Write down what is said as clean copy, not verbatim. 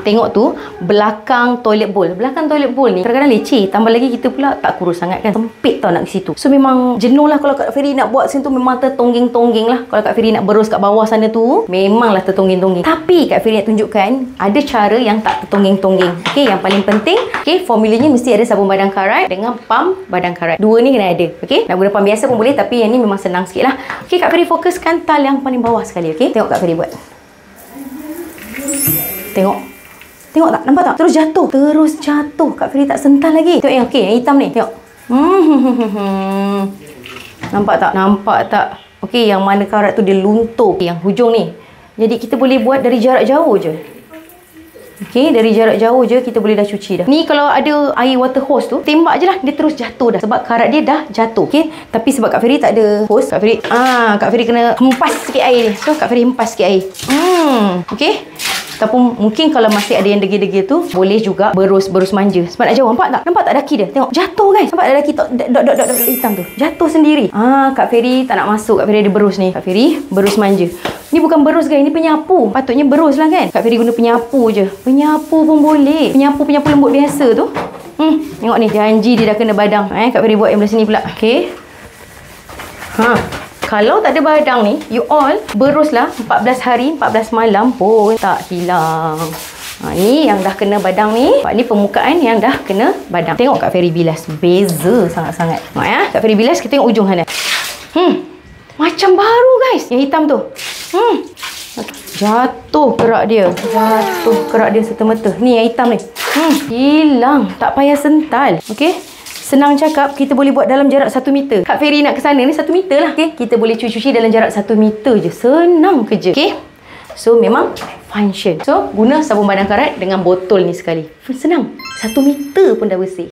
Tengok tu belakang toilet bowl. Belakang toilet bowl ni kadang-kadang leceh. Tambah lagi kita pula tak kurus sangat kan. Sempit tau nak ke situ. So memang jenuh lah kalau Kak Feri nak buat situ, memang tertongging-tongging lah. Kalau Kak Feri nak berus kat bawah sana tu, memanglah tertongging-tongging. Tapi Kak Feri nak tunjukkan ada cara yang tak tertongging-tongging. Okey, yang paling penting, okey, formulanya mesti ada sabun badang karat dengan pam badang karat. Dua ni kena ada. Okey, nak guna pam biasa pun boleh, tapi yang ni memang senang sikit lah. Okey, Kak Feri fokuskan tali yang paling bawah sekali. Okey, tengok Kak Feri buat. Tengok. Tengok tak? Nampak tak? Terus jatuh. Terus jatuh. Kak Feri tak sental lagi. Tengok yang okey, yang hitam ni. Tengok. Nampak tak? Nampak tak? Okey, yang mana karat tu dia luntur. Yang hujung ni. Jadi kita boleh buat dari jarak jauh je. Okey, dari jarak jauh je kita boleh dah cuci dah. Ni kalau ada air water hose tu, tembak je lah, dia terus jatuh dah. Sebab karat dia dah jatuh. Okey, tapi sebab Kak Feri tak ada hose, Kak Feri kena hempas sikit air ni. So Kak Feri hempas sikit air. Okey. Ataupun mungkin kalau masih ada yang degil-degil tu, boleh juga berus manja. Sebab nak jauh, nampak tak? Nampak tak daki dia? Tengok, jatuh guys. Nampak tak daki dot hitam tu? Jatuh sendiri. Kak Feri tak nak masuk. Kak Feri ada berus ni. Kak Feri berus manja. Ni bukan berus guys, ni penyapu. Patutnya berus lah kan. Kak Feri guna penyapu je. Penyapu pun boleh. Penyapu lembut biasa tu. Tengok ni, janji dia dah kena badang. Kak Feri buat yang belah sini pula. Okey. Kalau tak ada badang ni, you all beruslah 14 hari, 14 malam pun tak hilang. Ni yang dah kena badang ni. Ni permukaan yang dah kena badang. Tengok Kak Feri bilas. Beza sangat-sangat. Tengok ya. Kak Feri bilas, kita tengok ujung sana. Macam baru guys. Yang hitam tu. Jatuh kerak dia. Jatuh kerak dia serta-merta. Ni yang hitam ni. Hilang. Tak payah sental. Okey. Senang cakap, kita boleh buat dalam jarak 1 meter. Kak Feri nak ke sana ni 1 meter lah. Okay? Kita boleh cuci dalam jarak 1 meter je. Senang kerja. Okay? So, memang function. So, guna sabun badang karat dengan botol ni sekali. Senang. 1 meter pun dah bersih.